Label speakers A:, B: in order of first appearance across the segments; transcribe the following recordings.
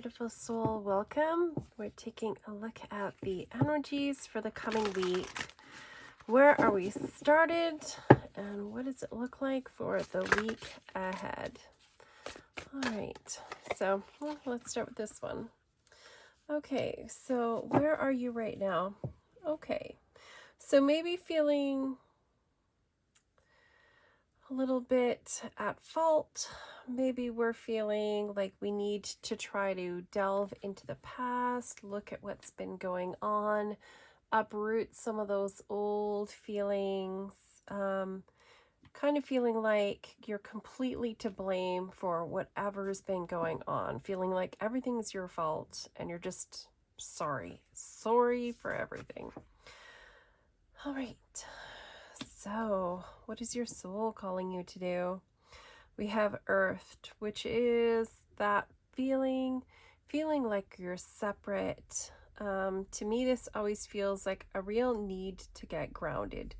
A: beautiful soul. Welcome. We're taking a look at the energies for the coming week. Where are we started? And what does it look like for the week ahead? All right. So let's start with this one. Okay. So where are you right now? Okay. So maybe feeling a little bit at fault. Maybe we're feeling like we need to try to delve into the past, look at what's been going on, uproot some of those old feelings, kind of feeling like you're completely to blame for whatever's been going on, feeling like everything's your fault and you're just sorry for everything. All right. So, what is your soul calling you to do? We have earthed, which is that feeling like you're separate. To me, this always feels like a real need to get grounded.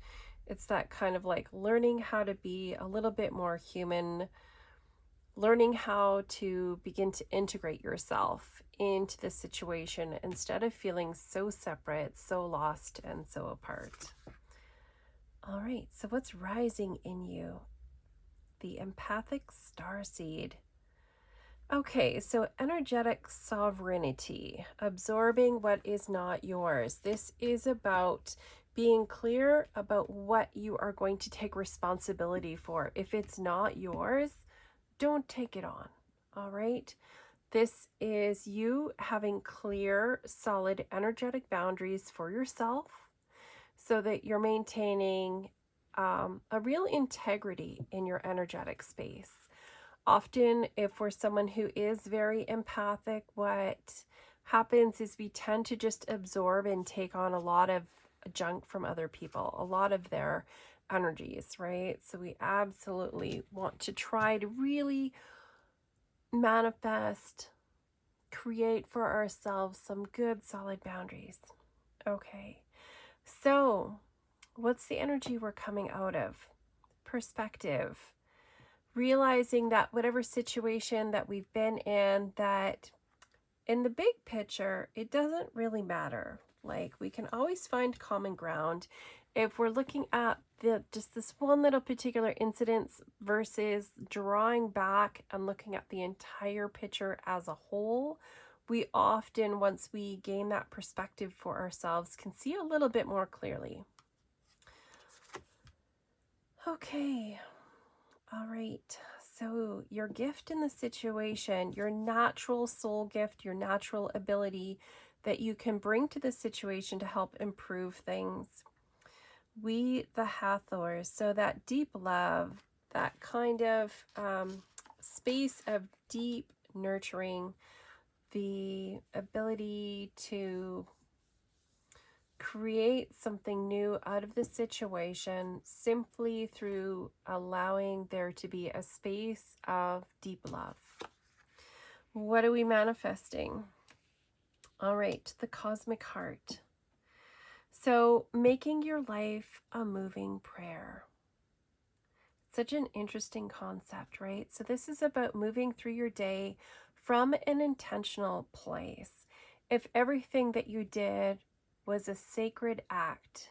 A: It's that kind of like learning how to be a little bit more human, learning how to begin to integrate yourself into the situation instead of feeling so separate, so lost, and so apart. All right, so what's rising in you? The empathic starseed. Okay, so energetic sovereignty, absorbing what is not yours. This is about being clear about what you are going to take responsibility for. If it's not yours, don't take it on. All right. This is you having clear, solid energetic boundaries for yourself so that you're maintaining a real integrity in your energetic space. Often, if we're someone who is very empathic, what happens is we tend to just absorb and take on a lot of junk from other people, a lot of their energies, right? So we absolutely want to try to really manifest, create for ourselves some good, solid boundaries. Okay. So, what's the energy we're coming out of? Perspective. Realizing that whatever situation that we've been in, that in the big picture, it doesn't really matter. Like, we can always find common ground if we're looking at just this one little particular incident versus drawing back and looking at the entire picture as a whole. We often, once we gain that perspective for ourselves, can see a little bit more clearly. Okay. All right. So your gift in the situation, your natural soul gift, your natural ability that you can bring to the situation to help improve things. We, the Hathors, so that deep love, that kind of space of deep nurturing, the ability to create something new out of the situation simply through allowing there to be a space of deep love. What are we manifesting? All right, the cosmic heart. So making your life a moving prayer. Such an interesting concept, right? So this is about moving through your day from an intentional place. If everything that you did was a sacred act,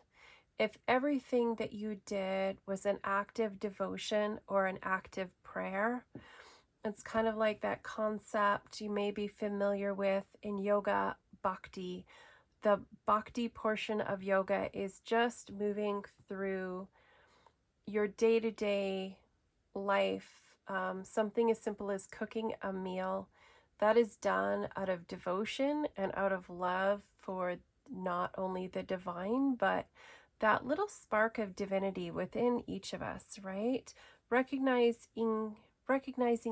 A: if everything that you did was an act of devotion or an act of prayer, it's kind of like that concept you may be familiar with in yoga, bhakti. The bhakti portion of yoga is just moving through your day-to-day life. Something as simple as cooking a meal that is done out of devotion and out of love for not only the divine, but that little spark of divinity within each of us, right? Recognizing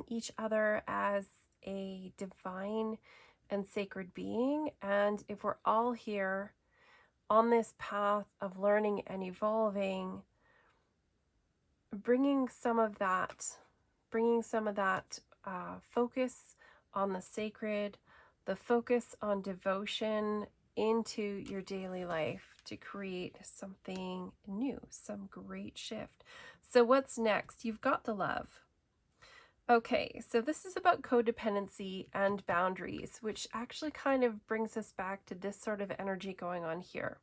A: each other as a divine and sacred being. And if we're all here on this path of learning and evolving, bringing some of that focus on the sacred, the focus on devotion into your daily life to create something new, some great shift. So what's next? You've got the love. Okay, so this is about codependency and boundaries, which actually kind of brings us back to this sort of energy going on here.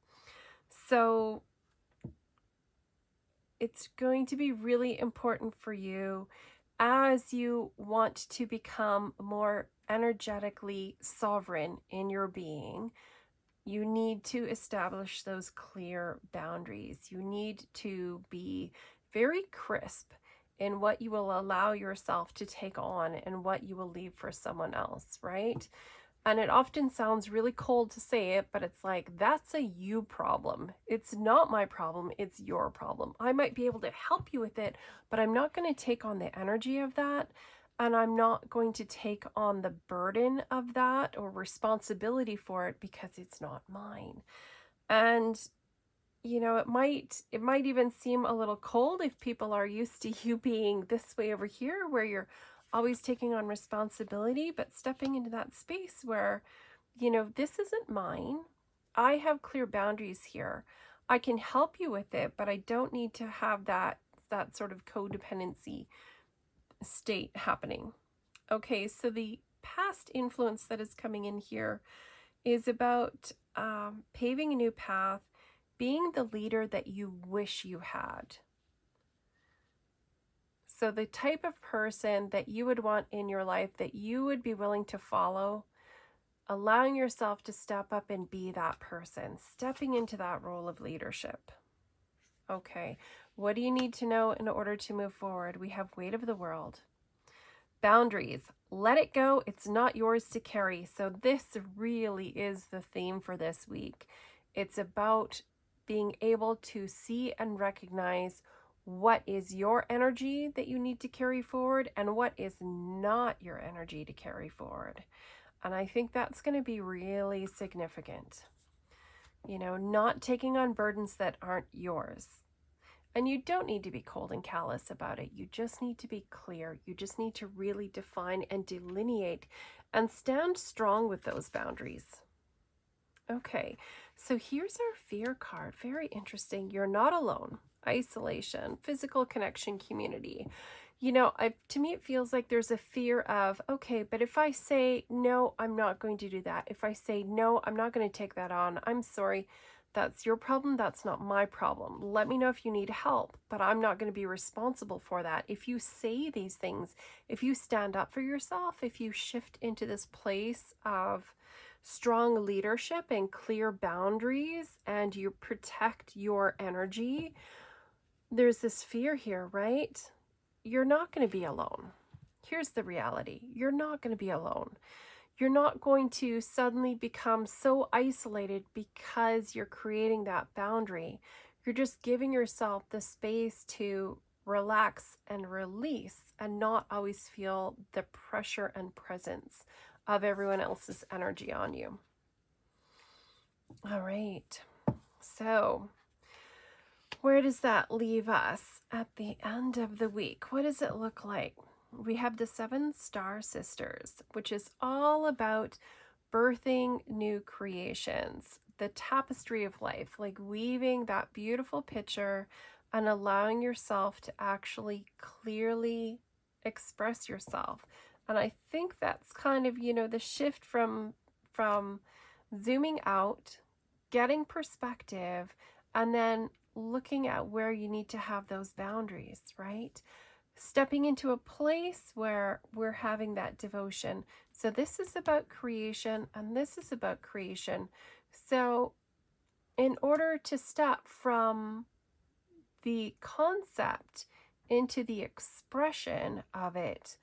A: So it's going to be really important for you as you want to become more energetically sovereign in your being. You need to establish those clear boundaries. You need to be very crisp in what you will allow yourself to take on and what you will leave for someone else, right? And it often sounds really cold to say it, but it's like, that's a you problem. It's not my problem, it's your problem. I might be able to help you with it, but I'm not going to take on the energy of that. And I'm not going to take on the burden of that or responsibility for it because it's not mine. And it might even seem a little cold if people are used to you being this way over here, where you're always taking on responsibility, but stepping into that space where, this isn't mine. I have clear boundaries here. I can help you with it, but I don't need to have that sort of codependency state happening. Okay, so the past influence that is coming in here is about paving a new path, being the leader that you wish you had. So, the type of person that you would want in your life that you would be willing to follow, allowing yourself to step up and be that person, stepping into that role of leadership. Okay, what do you need to know in order to move forward? We have weight of the world. Boundaries. Let it go. It's not yours to carry. So, this really is the theme for this week. It's about being able to see and recognize what is your energy that you need to carry forward and what is not your energy to carry forward. And I think that's going to be really significant. Not taking on burdens that aren't yours. And you don't need to be cold and callous about it. You just need to be clear. You just need to really define and delineate and stand strong with those boundaries. Okay, so here's our fear card. Very interesting. You're not alone. Isolation, physical connection, community. To me, it feels like there's a fear of, okay, but if I say, no, I'm not going to do that. If I say, no, I'm not going to take that on. I'm sorry. That's your problem. That's not my problem. Let me know if you need help, but I'm not going to be responsible for that. If you say these things, if you stand up for yourself, if you shift into this place of strong leadership and clear boundaries and you protect your energy, there's this fear here, right? You're not going to be alone. Here's the reality. You're not going to be alone. You're not going to suddenly become so isolated because you're creating that boundary. You're just giving yourself the space to relax and release and not always feel the pressure and presence of everyone else's energy on you. All right. So, where does that leave us at the end of the week? What does it look like? We have the 7 Star Sisters, which is all about birthing new creations, the tapestry of life, like weaving that beautiful picture and allowing yourself to actually clearly express yourself. And I think that's kind of, the shift from zooming out, getting perspective, and then looking at where you need to have those boundaries, right? Stepping into a place where we're having that devotion. So this is about creation and this is about creation. So in order to step from the concept into the expression of it,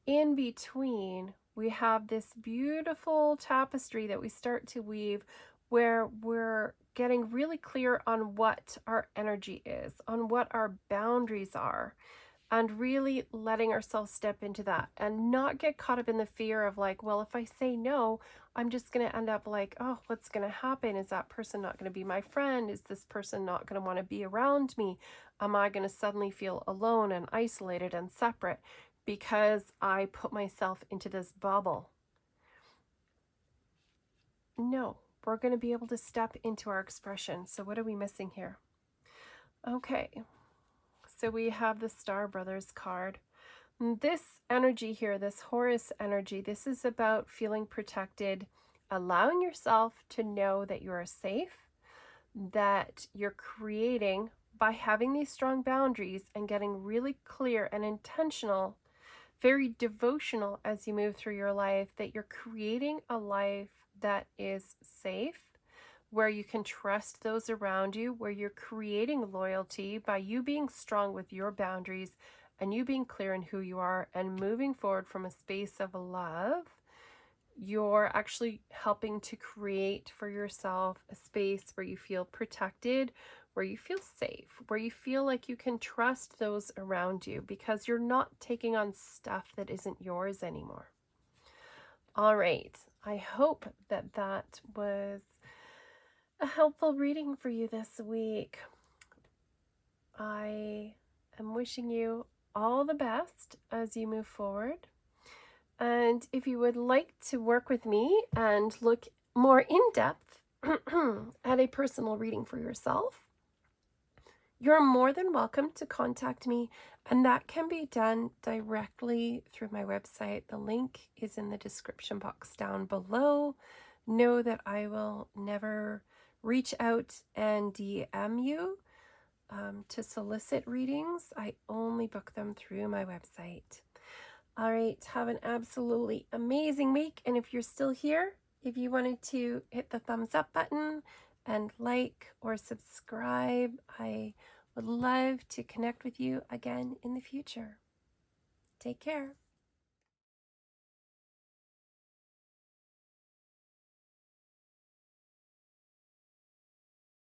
A: in between, we have this beautiful tapestry that we start to weave where we're getting really clear on what our energy is, on what our boundaries are, and really letting ourselves step into that and not get caught up in the fear of like, well, if I say no, I'm just going to end up like, oh, what's going to happen? Is that person not going to be my friend? Is this person not going to want to be around me? Am I going to suddenly feel alone and isolated and separate because I put myself into this bubble? No, we're going to be able to step into our expression. So what are we missing here? Okay. So we have the Star Brothers card. This energy here, this Horus energy, this is about feeling protected, allowing yourself to know that you are safe, that you're creating by having these strong boundaries and getting really clear and intentional, very devotional as you move through your life, that you're creating a life that is safe, where you can trust those around you, where you're creating loyalty by you being strong with your boundaries and you being clear in who you are and moving forward from a space of love. You're actually helping to create for yourself a space where you feel protected, where you feel safe, where you feel like you can trust those around you because you're not taking on stuff that isn't yours anymore. All right. I hope that that was a helpful reading for you this week. I am wishing you all the best as you move forward. And if you would like to work with me and look more in depth at a personal reading for yourself, you're more than welcome to contact me, and that can be done directly through my website. The link is in the description box down below. Know that I will never reach out and DM you to solicit readings. I only book them through my website. All right, have an absolutely amazing week. And if you're still here, if you wanted to hit the thumbs up button and like or subscribe, I would love to connect with you again in the future. Take care.